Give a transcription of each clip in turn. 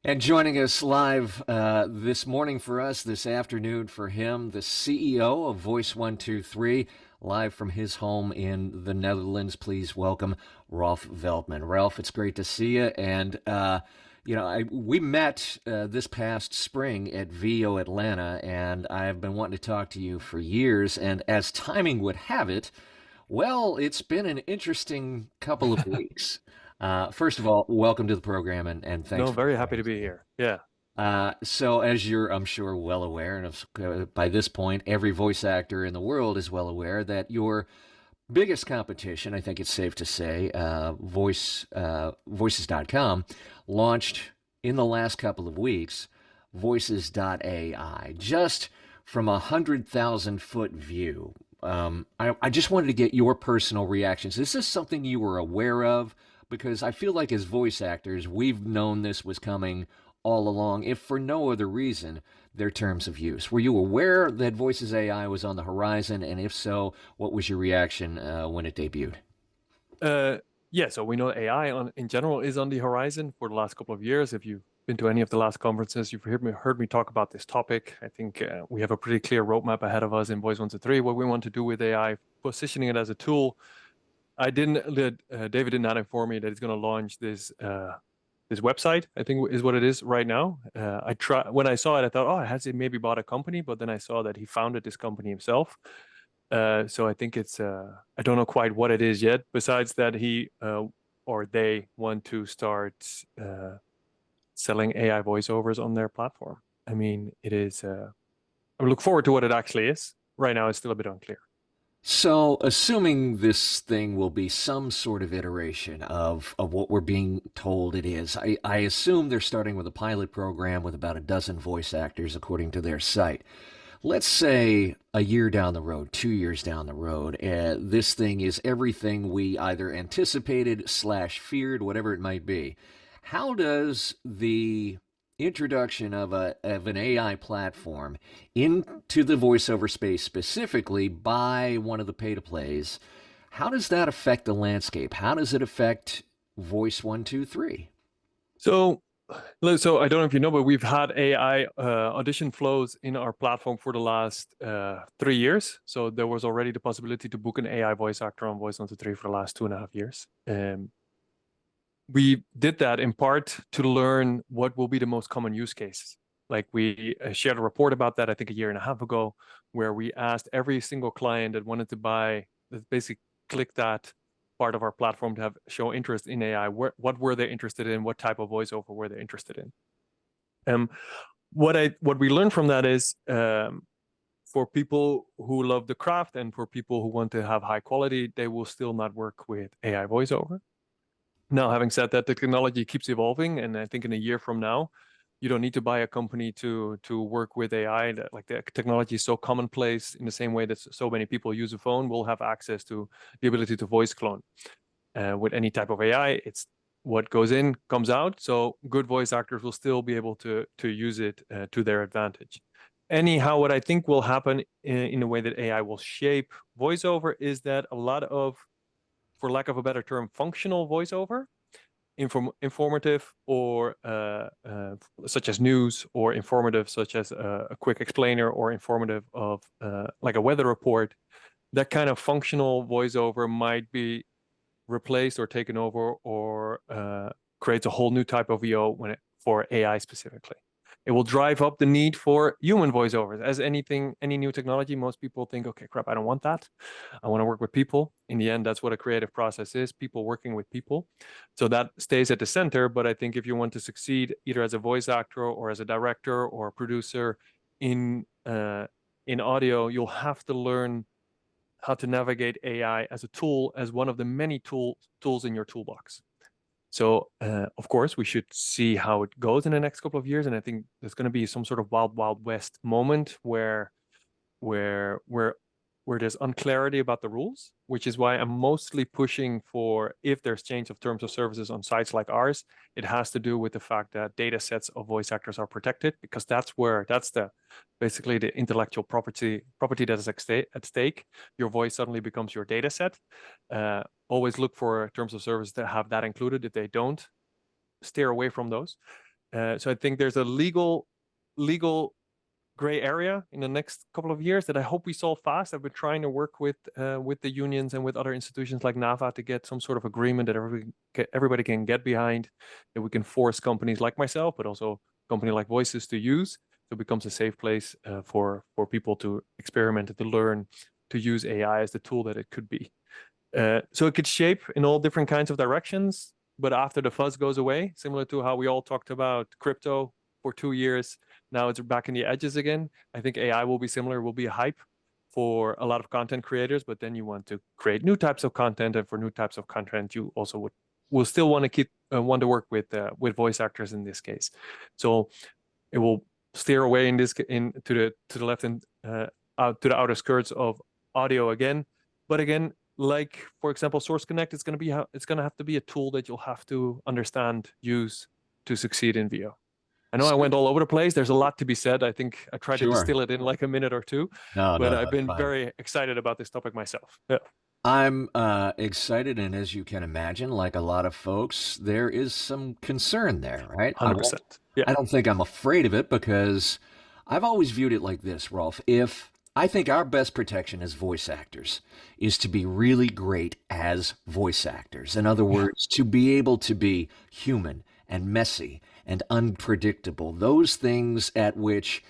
And joining us live this morning for us, this afternoon for him, the CEO of Voice123, live from his home in the Netherlands. Please welcome Rolf Veldman. Rolf, it's great to see you. And, we met this past spring at VO Atlanta, and I've been wanting to talk to you for years. And as timing would have it, well, it's been an interesting couple of weeks. First of all, welcome to the program and thanks No, for very happy joining to us be today. here. Yeah. So as you're, I'm sure, well aware, and by this point, every voice actor in the world is well aware that your biggest competition, I think it's safe to say, Voices.com, launched in the last couple of weeks, Voices.ai, just from 100,000 foot view. I just wanted to get your personal reactions. Is this something you were aware of? Because I feel like as voice actors, we've known this was coming all along, if for no other reason, their terms of use. Were you aware that Voices AI was on the horizon? And if so, what was your reaction when it debuted? Uh, yeah, so we know AI in general is on the horizon for the last couple of years. If you've been to any of the last conferences, you've heard me talk about this topic. I think we have a pretty clear roadmap ahead of us in Voice123, what we want to do with AI, positioning it as a tool. David did not inform me that he's going to launch this website, I think is what it is right now. When I saw it, I thought, oh, has he maybe bought a company? But then I saw that he founded this company himself. So I think I don't know quite what it is yet, besides that he or they want to start selling AI voiceovers on their platform. I mean, I look forward to what it actually is. Right now, it's still a bit unclear. So, assuming this thing will be some sort of iteration of what we're being told it is, I assume they're starting with a pilot program with about a dozen voice actors, according to their site. Let's say a year down the road, 2 years down the road, this thing is everything we either anticipated slash feared, whatever it might be. How does the introduction of an AI platform into the voiceover space specifically by one of the pay to plays, how does that affect the landscape? How does it affect Voice123? So, so I don't know if you know, but we've had AI audition flows in our platform for the last 3 years. So there was already the possibility to book an AI voice actor on Voice123 for the last 2.5 years. We did that in part to learn what will be the most common use cases. Like we shared a report about that, I think a year and a half ago, where we asked every single client that wanted to buy, that basically click that part of our platform to have show interest in AI, what were they interested in, what type of voiceover were they interested in. What we learned from that is for people who love the craft and for people who want to have high quality, they will still not work with AI voiceover. Now, having said that, the technology keeps evolving, and I think in a year from now, you don't need to buy a company to work with AI. Like the technology is so commonplace in the same way that so many people use a phone, will have access to the ability to voice clone. With any type of AI, it's what goes in comes out. So good voice actors will still be able to use it to their advantage. Anyhow, what I think will happen in the way that AI will shape voiceover is that a lot of, for lack of a better term, functional voiceover, informative or such as news, or informative such as a quick explainer, or informative of like a weather report, that kind of functional voiceover might be replaced or taken over, or creates a whole new type of VO for AI specifically. It will drive up the need for human voiceovers. As any new technology, most people think, okay, crap, I don't want that. I want to work with people. In the end, that's what a creative process is, people working with people. So that stays at the center. But I think if you want to succeed either as a voice actor or as a director or a producer in audio, you'll have to learn how to navigate AI as a tool, as one of the many tools in your toolbox. So, of course, we should see how it goes in the next couple of years. And I think there's going to be some sort of wild, wild west moment where where where there's unclarity about the rules, which is why I'm mostly pushing for, if there's change of terms of services on sites like ours, it has to do with the fact that data sets of voice actors are protected, because that's the basically the intellectual property that is at stake. Your voice suddenly becomes your data set. Always look for terms of service that have that included. If they don't, steer away from those. So I think there's a legal gray area in the next couple of years that I hope we solve fast. I've been trying to work with the unions and with other institutions like NAVA to get some sort of agreement that everybody can get behind, that we can force companies like myself, but also a company like Voices to use. So it becomes a safe place for people to experiment and to learn to use AI as the tool that it could be. So it could shape in all different kinds of directions, but after the fuzz goes away, similar to how we all talked about crypto for 2 years, now it's back in the edges again. I think AI will be similar, will be a hype for a lot of content creators, but then you want to create new types of content, and for new types of content, you also will still want to want to work with voice actors in this case. So it will steer away to the left and out to the outer skirts of audio again. But again, like for example, Source Connect, it's going to have to be a tool that you'll have to understand, use to succeed in VO. I know I went all over the place. There's a lot to be said. I think I tried to distill it in like a minute or two, but I've been very excited about this topic myself. Yeah. I'm excited, and as you can imagine, like a lot of folks, there is some concern there, right? 100%. Yeah. I don't think I'm afraid of it, because I've always viewed it like this, Rolf. I think our best protection as voice actors is to be really great as voice actors. In other words, to be able to be human and messy and unpredictable. Those things at which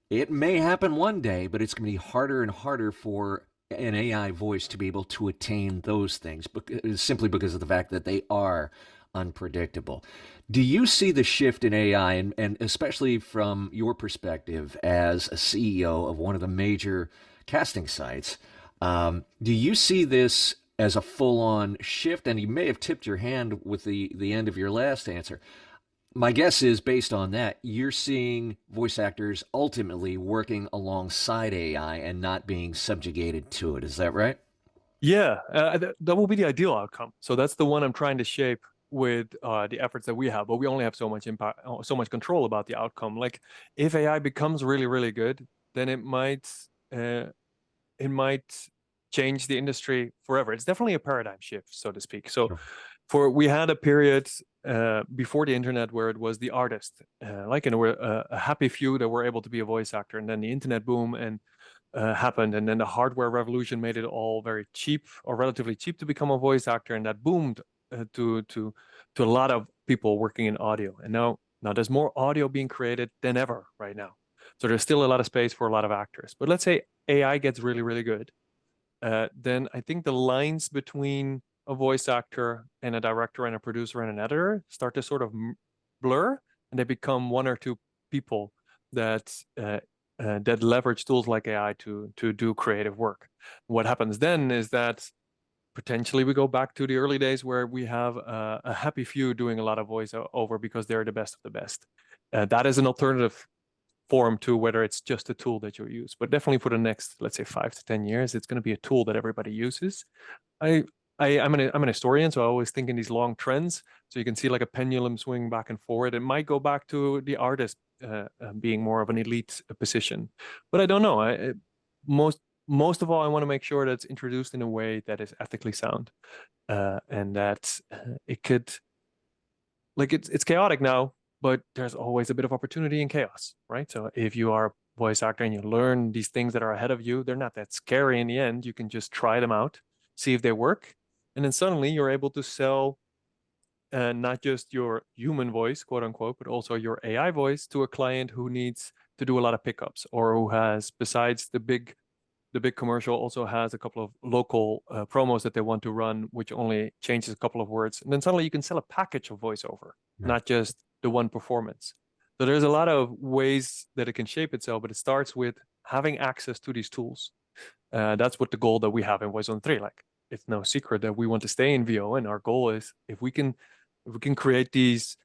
it may happen one day, but it's going to be harder and harder for an AI voice to be able to attain those things, simply because of the fact that they are unpredictable. Do you see the shift in AI, and especially from your perspective as a CEO of one of the major casting sites, do you see this as a full-on shift? And you may have tipped your hand with the end of your last answer. My guess is, based on that, you're seeing voice actors ultimately working alongside AI and not being subjugated to it. Is that right? Yeah, that will be the ideal outcome. So that's the one I'm trying to shape with the efforts that we have, but we only have so much impact, so much control about the outcome. Like if AI becomes really, really good, then it might change the industry forever. It's definitely a paradigm shift, so to speak. So we had a period before the internet where it was the artist, we're a happy few that were able to be a voice actor, and then the internet boom and happened, and then the hardware revolution made it all very cheap, or relatively cheap, to become a voice actor, and that boomed to a lot of people working in audio. And now there's more audio being created than ever right now. So there's still a lot of space for a lot of actors. But let's say AI gets really, really good, then I think the lines between a voice actor and a director and a producer and an editor start to sort of blur, and they become one or two people that leverage tools like AI to do creative work. What happens then is that potentially we go back to the early days where we have a happy few doing a lot of voiceover because they're the best of the best. That is an alternative form to whether it's just a tool that you use. But definitely for the next, let's say, 5 to 10 years, it's going to be a tool that everybody uses. I'm an historian, so I always think in these long trends. So you can see like a pendulum swing back and forward. It might go back to the artist being more of an elite position, but I don't know. Most of all, I want to make sure that it's introduced in a way that is ethically sound, and that it could, like, it's chaotic now, but there's always a bit of opportunity in chaos, right? So if you are a voice actor and you learn these things that are ahead of you, they're not that scary in the end. You can just try them out, see if they work, and then suddenly you're able to sell not just your human voice, quote unquote, but also your AI voice to a client who needs to do a lot of pickups, or who has, besides the big commercial, also has a couple of local promos that they want to run, which only changes a couple of words. And then suddenly you can sell a package of voiceover, not just the one performance. So there's a lot of ways that it can shape itself, but it starts with having access to these tools. That's what the goal that we have in Voice123. Like, it's no secret that we want to stay in VO, and our goal is, if we can create these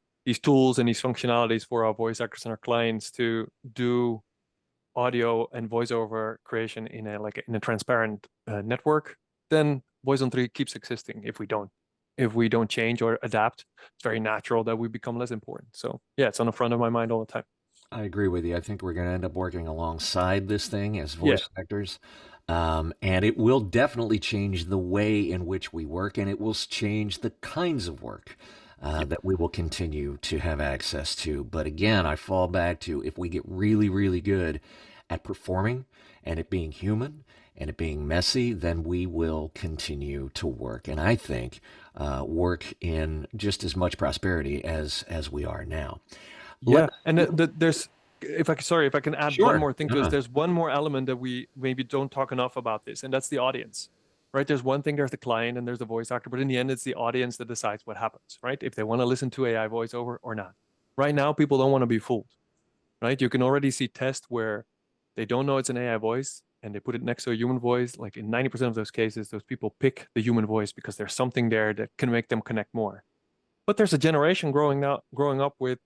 tools and these functionalities for our voice actors and our clients to do audio and voiceover creation in a transparent network, then Voice123 keeps existing. If we don't change or adapt, it's very natural that we become less important. So yeah, it's on the front of my mind all the time. I agree with you. I think we're going to end up working alongside this thing as voice actors. And it will definitely change the way in which we work, and it will change the kinds of work that we will continue to have access to. But again, I fall back to if we get really, really good at performing and it being human and it being messy, then we will continue to work. And I think work in just as much prosperity as we are now. Yeah, and there's, if I sorry, if I can add one Sure. more thing to this, there's one more element that we maybe don't talk enough about this, and that's the audience, right? There's one thing, there's the client and there's the voice actor, but in the end, it's the audience that decides what happens, right? If they want to listen to AI voiceover or not. Right now, people don't want to be fooled, right? You can already see tests where they don't know it's an AI voice and they put it next to a human voice. Like in 90% of those cases, those people pick the human voice because there's something there that can make them connect more. But there's a generation growing up with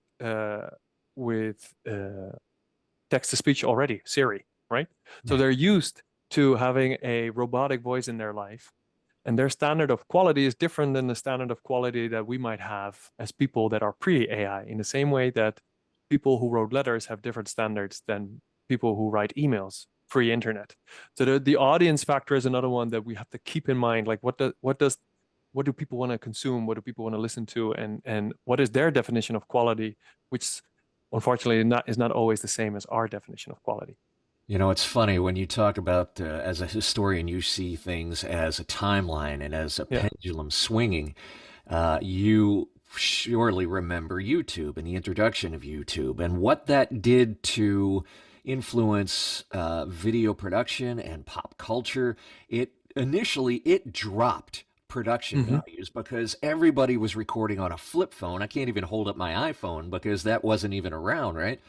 text to speech already, Siri, right? So they're used to having a robotic voice in their life, and their standard of quality is different than the standard of quality that we might have as people that are pre-AI, in the same way that people who wrote letters have different standards than people who write emails pre-internet. So the audience factor is another one that we have to keep in mind. Like what do people want to consume? What do people want to listen to? And what is their definition of quality, which unfortunately is not always the same as our definition of quality. You know, it's funny when you talk about, as a historian, you see things as a timeline and as a Yeah. pendulum swinging. You surely remember YouTube and the introduction of YouTube and what that did to influence video production and pop culture. It dropped production Mm-hmm. values because everybody was recording on a flip phone. I can't even hold up my iPhone because that wasn't even around, right?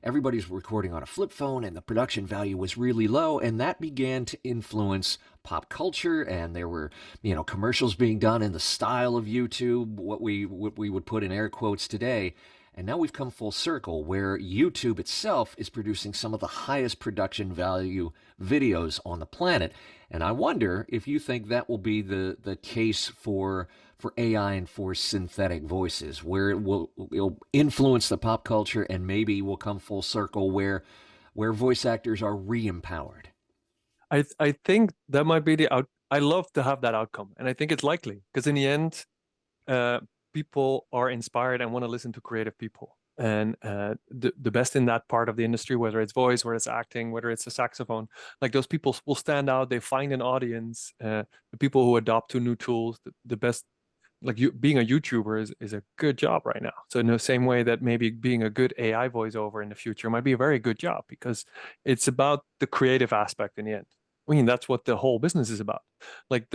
Everybody's recording on a flip phone and the production value was really low, and that began to influence pop culture, and there were, commercials being done in the style of YouTube, what we would put in air quotes today. And now we've come full circle where YouTube itself is producing some of the highest production value videos on the planet. And I wonder if you think that will be the case for AI and for synthetic voices, where it'll influence the pop culture and maybe we'll come full circle where voice actors are re-empowered. I think that might be the out. I love to have that outcome, and I think it's likely because in the end, uh, people are inspired and want to listen to creative people. And the best in that part of the industry, whether it's voice, whether it's acting, whether it's a saxophone, like those people will stand out. They find an audience. The people who adopt to new tools, the best, like you being a YouTuber is a good job right now. So in the same way that maybe being a good AI voiceover in the future might be a very good job because it's about the creative aspect in the end. I mean, that's what the whole business is about. Like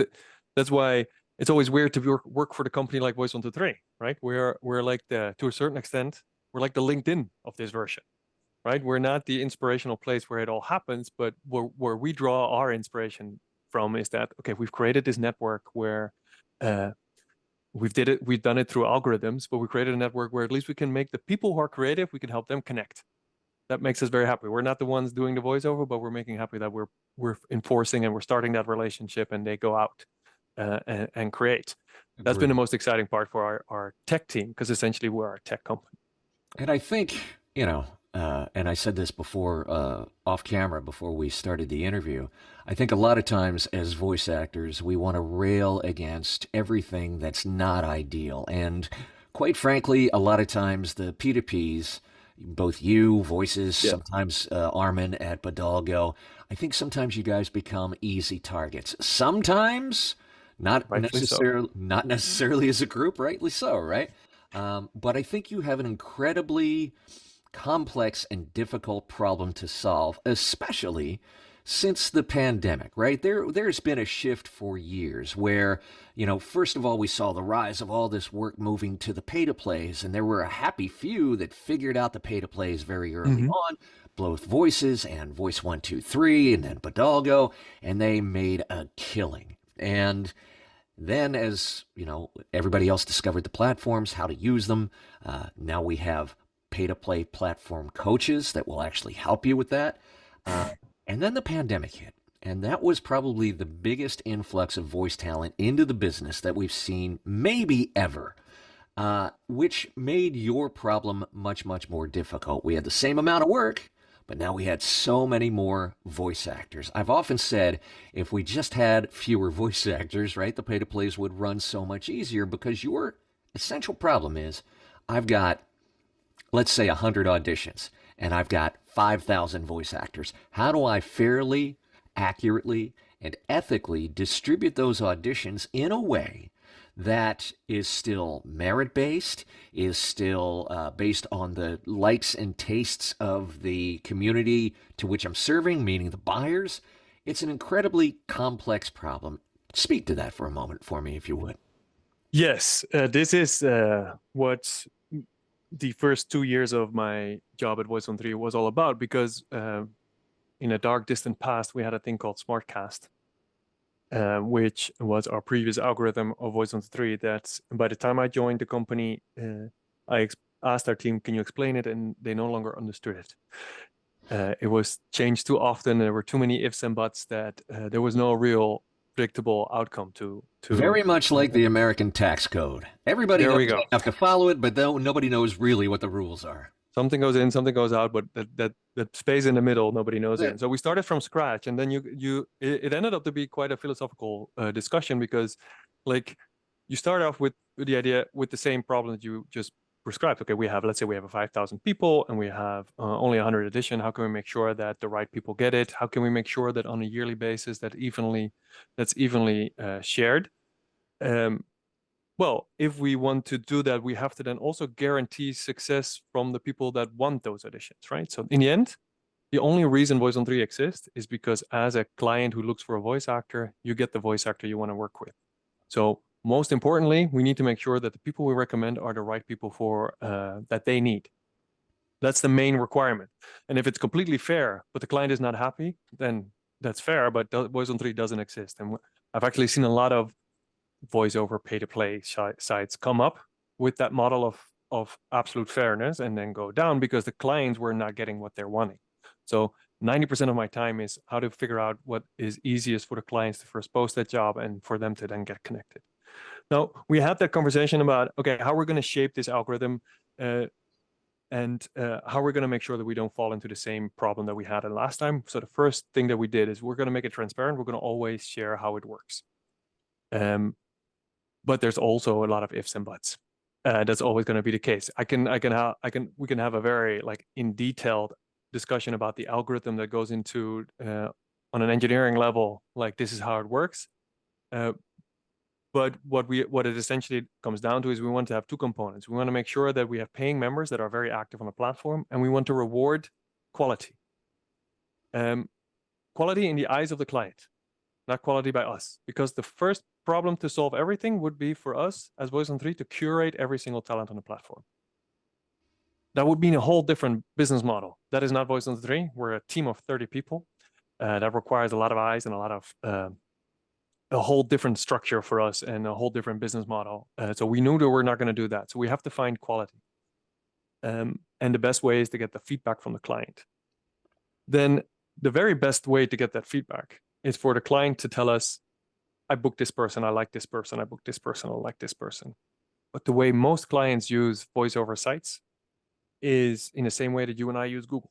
that's why it's always weird to work for the company like Voice123, right? We're like to a certain extent, we're like the LinkedIn of this version, right? We're not the inspirational place where it all happens, but where we draw our inspiration from is that, okay, we've created this network where uh, we've done it through algorithms, but we created a network where at least we can make the people who are creative, we can help them connect. That makes us very happy. We're not the ones doing the voiceover, but we're making happy that we're enforcing and we're starting that relationship, and they go out and create. That's been the Agreed. most exciting part for our tech team, because essentially we're a tech company. And I think, and I said this before, off camera, before we started the interview. I think a lot of times as voice actors, we want to rail against everything that's not ideal. And quite frankly, a lot of times the P2Ps, both you, Voices, Yeah, sometimes Armin at Badalgo, I think sometimes you guys become easy targets. Sometimes, rightfully so. not necessarily as a group, rightly so, right? But I think you have an incredibly complex and difficult problem to solve, especially since the pandemic, right? There's been a shift for years where, first of all, we saw the rise of all this work moving to the pay-to-plays, and there were a happy few that figured out the pay-to-plays very early Hmm. on, both Voices and Voice123 and then Badalgo, and they made a killing. And then, as everybody else discovered the platforms, how to use them. Now we have pay-to-play platform coaches that will actually help you with that. Uh, and then the pandemic hit, and that was probably the biggest influx of voice talent into the business that we've seen maybe ever. Which made your problem much, much more difficult. We had the same amount of work, but now we had so many more voice actors. I've often said if we just had fewer voice actors, right, the pay to plays would run so much easier because your essential problem is I've got, let's say, 100 auditions, and I've got 5,000 voice actors. How do I fairly, accurately, and ethically distribute those auditions in a way that is still merit based, is still based on the likes and tastes of the community to which I'm serving, meaning the buyers? It's an incredibly complex problem. Speak to that for a moment for me, if you would. Yes, this is what the first 2 years of my job at Voice123 was all about, because in a dark, distant past, we had a thing called SmartCast, which was our previous algorithm of Voice123. That by the time I joined the company, I asked our team, "Can you explain it?" And they no longer understood it. It was changed too often. There were too many ifs and buts that there was no real predictable outcome to. Very much like the American tax code. Everybody There knows we they go. have to follow it, but nobody knows really what the rules are. Something goes in, something goes out, but that space in the middle, nobody knows That's it. it. So we started from scratch, and then it ended up to be quite a philosophical discussion, because, like, you start off with the idea, with the same problem that you just prescribed. Okay, let's say we have 5,000 people, and we have only 100 edition. How can we make sure that the right people get it? How can we make sure that on a yearly basis that's evenly shared? Well, if we want to do that, we have to then also guarantee success from the people that want those editions, right? So in the end, the only reason Voice123 exists is because, as a client who looks for a voice actor, you get the voice actor you want to work with. So most importantly, we need to make sure that the people we recommend are the right people for that they need. That's the main requirement. And if it's completely fair, but the client is not happy, then that's fair, but Voice123 doesn't exist. And I've actually seen a lot of voiceover pay-to-play sites come up with that model of absolute fairness, and then go down because the clients were not getting what they're wanting. So 90% of my time is how to figure out what is easiest for the clients to first post that job, and for them to then get connected. Now, we had that conversation about, okay, how we're going to shape this algorithm, and how we're going to make sure that we don't fall into the same problem that we had last time. So the first thing that we did is, we're going to make it transparent. We're going to always share how it works. But there's also a lot of ifs and buts. That's always going to be the case. We can have a very, like, in detailed discussion about the algorithm that goes into on an engineering level, like, this is how it works. But what it essentially comes down to is, we want to have two components. We want to make sure that we have paying members that are very active on the platform, and we want to reward quality. Quality in the eyes of the client, not quality by us, because the first problem to solve everything would be for us as Voice123 to curate every single talent on the platform. That would mean a whole different business model. That is not Voice123. We're a team of 30 people. That requires a lot of eyes and a lot of a whole different structure for us, and a whole different business model. So we knew that we're not going to do that. So we have to find quality. And the best way is to get the feedback from the client. Then the very best way to get that feedback is for the client to tell us, I booked this person, I like this person, I booked this person, I like this person. But the way most clients use voiceover sites is in the same way that you and I use Google.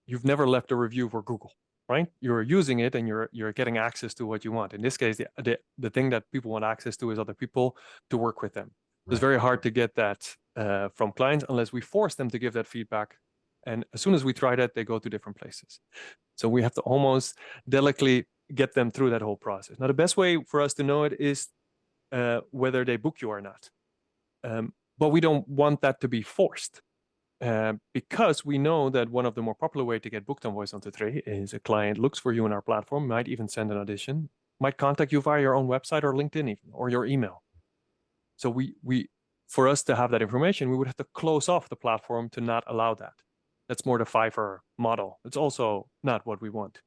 You've never left a review for Google, right? You're using it, and you're getting access to what you want. In this case, the thing that people want access to is other people to work with them. Right. It's very hard to get that from clients unless we force them to give that feedback. And as soon as we try that, they go to different places. So we have to almost delicately get them through that whole process. Now, the best way for us to know it is whether they book you or not. But we don't want that to be forced, because we know that one of the more popular way to get booked on Voice123 is a client looks for you on our platform, might even send an audition, might contact you via your own website or LinkedIn even, or your email. So for us to have that information, we would have to close off the platform to not allow that. That's more the Fiverr model. It's also not what we want.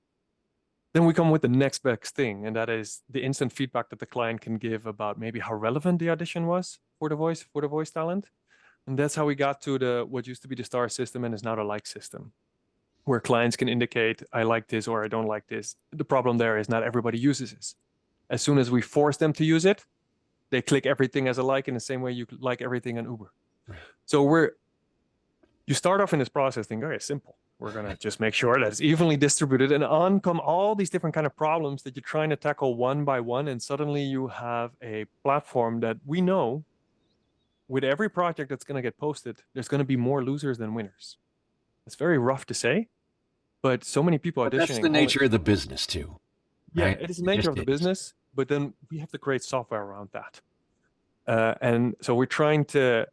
Then we come with the next best thing, and that is the instant feedback that the client can give about maybe how relevant the audition was for the voice talent. And that's how we got to what used to be the star system and is now the like system, where clients can indicate, I like this or I don't like this. The problem there is not everybody uses this. As soon as we force them to use it, they click everything as a like, in the same way you like everything on Uber. Right. So you start off in this process thinking, okay, simple. We're going to just make sure that it's evenly distributed, and on come all these different kind of problems that you're trying to tackle one by one. And suddenly you have a platform that we know with every project that's going to get posted, there's going to be more losers than winners. It's very rough to say, but so many people But that's auditioning. the nature of the business too, Yeah, right? it is the It nature just of the is. business, but then we have to create software around that. And so we're trying to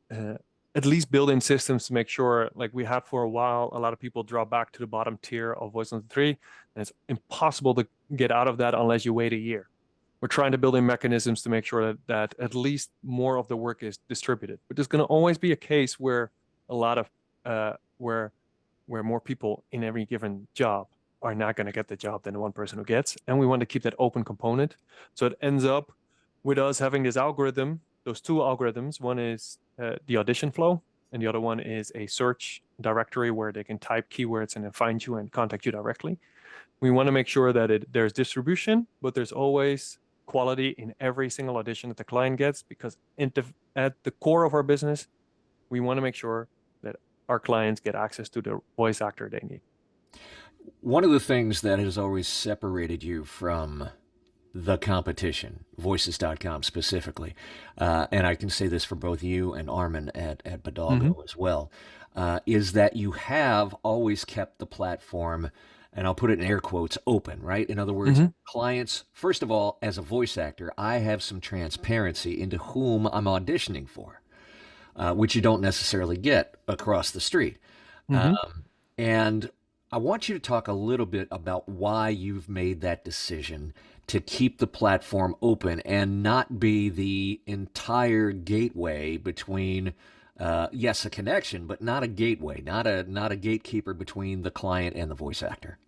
at least build in systems to make sure, like we had for a while, a lot of people drop back to the bottom tier of Voice123, and it's impossible to get out of that unless you wait a year. We're trying to build in mechanisms to make sure that at least more of the work is distributed. But there's going to always be a case where a lot of where more people in every given job are not going to get the job than the one person who gets, and we want to keep that open component. So it ends up with us having this algorithm, those two algorithms. One is the audition flow, and the other one is a search directory where they can type keywords and then find you and contact you directly. We want to make sure that there's distribution, but there's always quality in every single audition that the client gets, because at the core of our business, we want to make sure that our clients get access to the voice actor they need. One of the things that has always separated you from the competition, Voices.com specifically, and I can say this for both you and Armin at Badalgo as well, is that you have always kept the platform, and I'll put it in air quotes, open, right? In other words, clients, first of all, as a voice actor, I have some transparency into whom I'm auditioning for, which you don't necessarily get across the street. And I want you to talk a little bit about why you've made that decision to keep the platform open and not be the entire gateway between, yes, a connection, but not a gateway, not a gatekeeper between the client and the voice actor.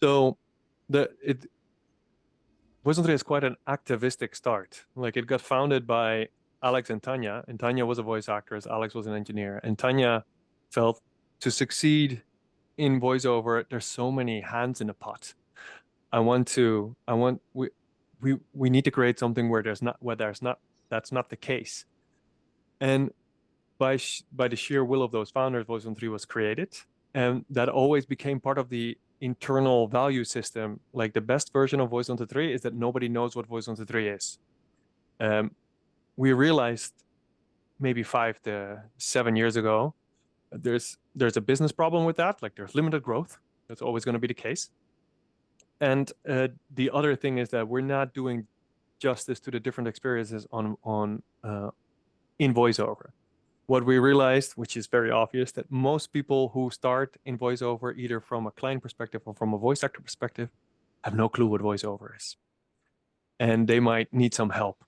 So Voice123 is quite an activistic start. Like, it got founded by Alex and Tanya was a voice actress, Alex was an engineer, and Tanya felt to succeed in voiceover, there's so many hands in the pot. We need to create something where that's not the case. And by the sheer will of those founders, Voice123 was created, and that always became part of the internal value system. Like, the best version of Voice123 is that nobody knows what Voice123 is. We realized maybe 5 to 7 years ago, there's a business problem with that. Like, there's limited growth. That's always going to be the case. And the other thing is that we're not doing justice to the different experiences in voiceover. What we realized, which is very obvious, that most people who start in voiceover, either from a client perspective or from a voice actor perspective, have no clue what voiceover is, and they might need some help.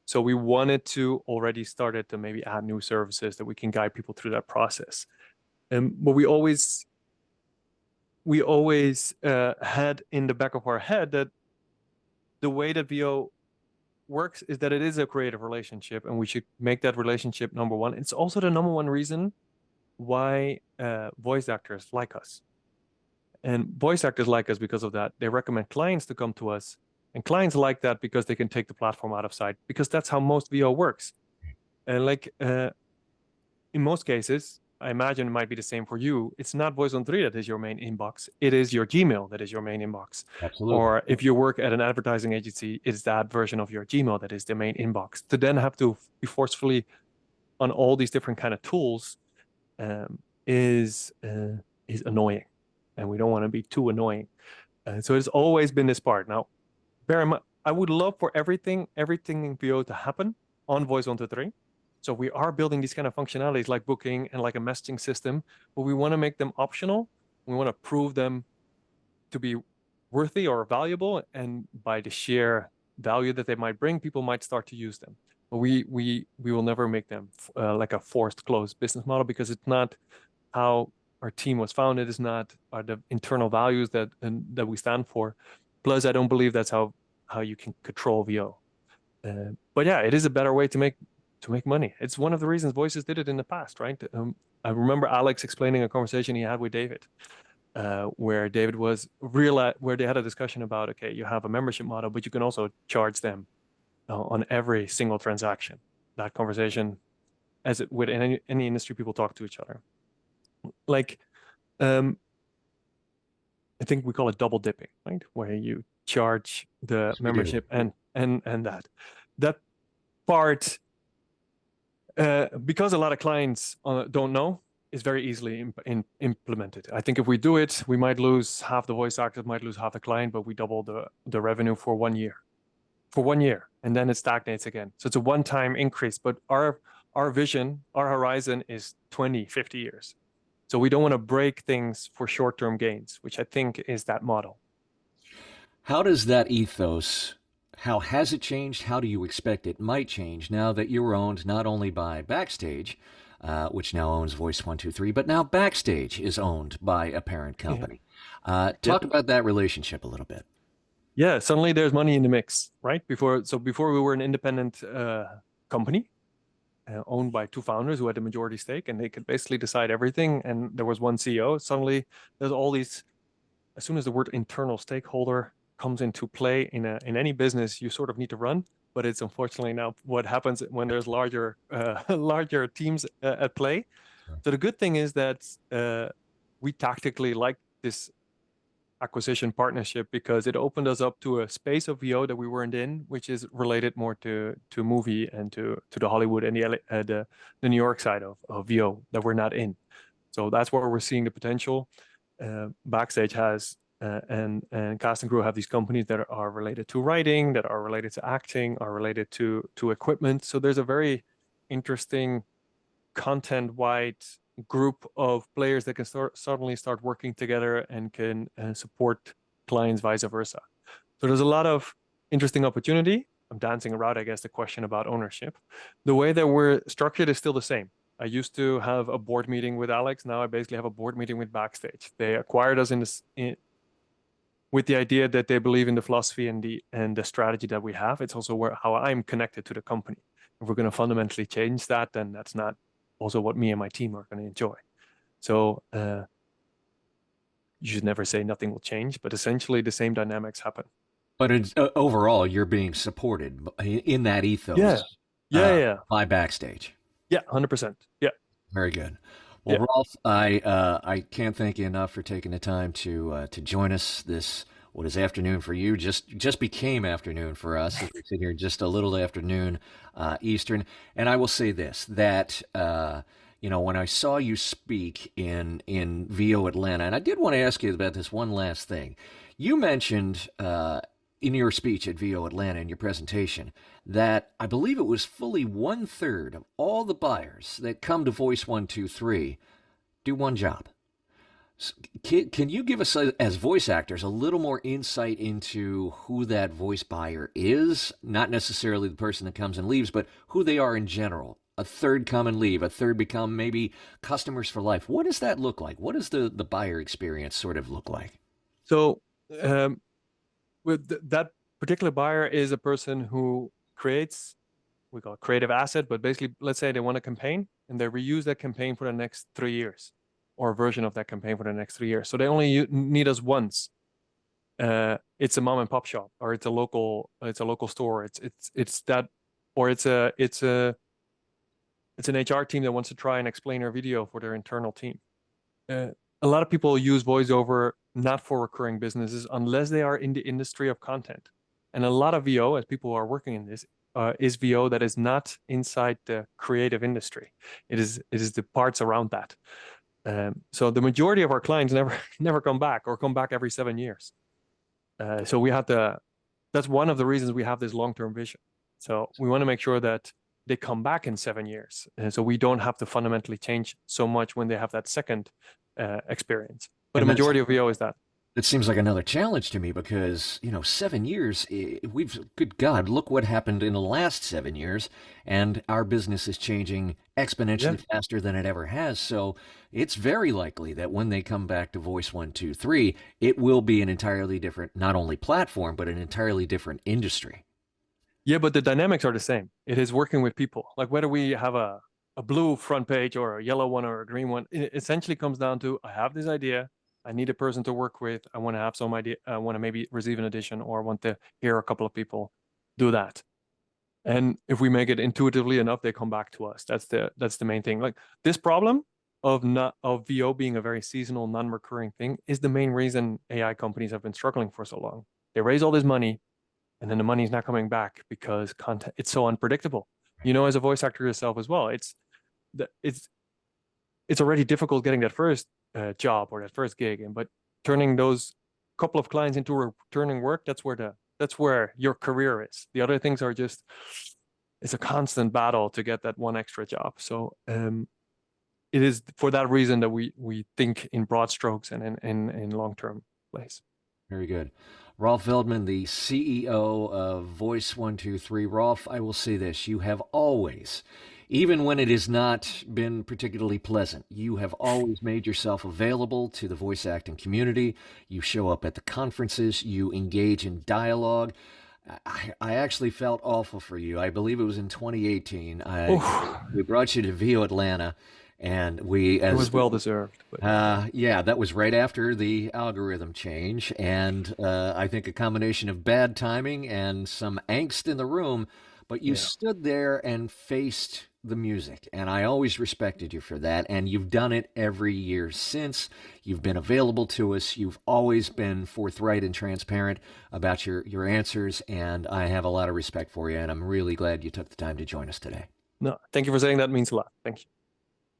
So we wanted to already started to maybe add new services that we can guide people through that process. But we always had in the back of our head that the way that VO works is that it is a creative relationship, and we should make that relationship number one. It's also the number one reason why voice actors like us. And voice actors like us because of that. They recommend clients to come to us, and clients like that because they can take the platform out of sight, because that's how most VO works. And like in most cases, I imagine it might be the same for you. It's not Voice123 that is your main inbox. It is your Gmail that is your main inbox. Absolutely. Or if you work at an advertising agency, it's that version of your Gmail that is the main inbox. To then have to be forcefully on all these different kind of tools is annoying, and we don't want to be too annoying. So it's always been this part. Now, bear in mind, I would love for everything in VO to happen on Voice123. So we are building these kind of functionalities like booking and like a messaging system, but we want to make them optional. We want to prove them to be worthy or valuable, and by the sheer value that they might bring, people might start to use them. But we will never make them like a forced closed business model, because it's not how our team was founded. It's not the internal values that we stand for. Plus, I don't believe that's how you can control VO. But yeah, it is a better way to make money. It's one of the reasons Voices did it in the past, right? I remember Alex explaining a conversation he had with David, where David was where they had a discussion about, okay, you have a membership model, but you can also charge them on every single transaction. That conversation, as it would in any industry, people talk to each other. Like, I think we call it double dipping, right? Where you charge the membership and that part Because a lot of clients don't know, it's very easily implemented. I think if we do it, we might lose half the voice actors, might lose half the client, but we double the revenue for 1 year. For 1 year, and then it stagnates again. So it's a one-time increase, but our vision, our horizon is 20, 50 years. So we don't want to break things for short-term gains, which I think is that model. How does that ethos, how has it changed? How do you expect it might change now that you're owned not only by Backstage, which now owns Voice123, but now Backstage is owned by a parent company. Talk about that relationship a little bit. Yeah, suddenly there's money in the mix, right? Before we were an independent company owned by two founders who had the majority stake, and they could basically decide everything. And there was one CEO. Suddenly, there's all these. As soon as the word internal stakeholder comes into play in any business, you sort of need to run. But it's unfortunately now what happens when there's larger teams at play. So the good thing is that we tactically like this acquisition partnership because it opened us up to a space of VO that we weren't in, which is related more to movie and to the Hollywood and the New York side of VO that we're not in. So that's where we're seeing the potential. Backstage has and Cast and Crew have these companies that are related to writing, that are related to acting, are related to equipment. So there's a very interesting content-wide group of players that can suddenly start working together and can support clients, vice versa. So there's a lot of interesting opportunity. I'm dancing around, I guess, the question about ownership. The way that we're structured is still the same. I used to have a board meeting with Alex. Now I basically have a board meeting with Backstage. They acquired us with the idea that they believe in the philosophy and the strategy that we have. It's also how I'm connected to the company. If we're going to fundamentally change that, then that's not also what me and my team are going to enjoy. So you should never say nothing will change, but essentially the same dynamics happen. But it's, overall, you're being supported in that ethos by Backstage. Yeah, 100%. Yeah. Very good. Well, yeah. Rolf, I can't thank you enough for taking the time to join us this, what is afternoon for you, just became afternoon for us. As we sit here just a little afternoon Eastern. And I will say this, that when I saw you speak in VO Atlanta, and I did want to ask you about this one last thing. You mentioned in your speech at VO Atlanta, in your presentation, that I believe it was fully 1/3 of all the buyers that come to Voice123 do one job. Can you give us, as voice actors, a little more insight into who that voice buyer is? Not necessarily the person that comes and leaves, but who they are in general. A third come and leave, a third become maybe customers for life. What does that look like? What does the buyer experience sort of look like? So with that particular buyer is a person who creates, we call it creative asset, but basically, let's say they want a campaign and they reuse that campaign for the next 3 years, or a version of that campaign for the next 3 years. So they only need us once. It's a mom and pop shop, or it's a local store. It's that, or it's an HR team that wants to try and explain our video for their internal team. A lot of people use voiceover not for recurring businesses unless they are in the industry of content. And a lot of VO, as people who are working in this, is VO that is not inside the creative industry. It is the parts around that. So the majority of our clients never come back, or come back every 7 years. So we have that's one of the reasons we have this long-term vision. So we want to make sure that they come back in 7 years. And so we don't have to fundamentally change so much when they have that second experience. But the majority of VO is that. It seems like another challenge to me because, 7 years, good God, look what happened in the last 7 years, and our business is changing exponentially faster than it ever has. So it's very likely that when they come back to Voice123, it will be an entirely different, not only platform, but an entirely different industry. Yeah, but the dynamics are the same. It is working with people. Like whether we have a blue front page or a yellow one or a green one, it essentially comes down to, I have this idea. I need a person to work with. I want to have some idea. I want to maybe receive an audition, or want to hear a couple of people do that. And if we make it intuitively enough, they come back to us. That's the main thing. Like this problem of VO being a very seasonal, non-recurring thing is the main reason AI companies have been struggling for so long. They raise all this money, and then the money is not coming back because content, it's so unpredictable. You know, as a voice actor yourself as well, it's already difficult getting that first job or that first gig, but turning those couple of clients into returning work, that's where your career is. The other things are just, it's a constant battle to get that one extra job. So it is for that reason that we think in broad strokes and in long-term plays. Very good. Rolf Veldman, the CEO of Voice123. Rolf, I will say this. You have always, even when it has not been particularly pleasant, you have always made yourself available to the voice acting community. You show up at the conferences. You engage in dialogue. I actually felt awful for you. I believe it was in 2018. We brought you to VO Atlanta, and it was well deserved. Yeah, that was right after the algorithm change, and I think a combination of bad timing and some angst in the room. But you stood there and faced the music, and I always respected you for that. And you've done it every year since. You've been available to us. You've always been forthright and transparent about your answers, and I have a lot of respect for you. And I'm really glad you took the time to join us today. No, thank you for saying that. It means a lot. Thank you.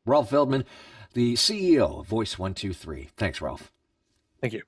Rolf Veldman, the CEO of Voice123. Thanks, Rolf. Thank you.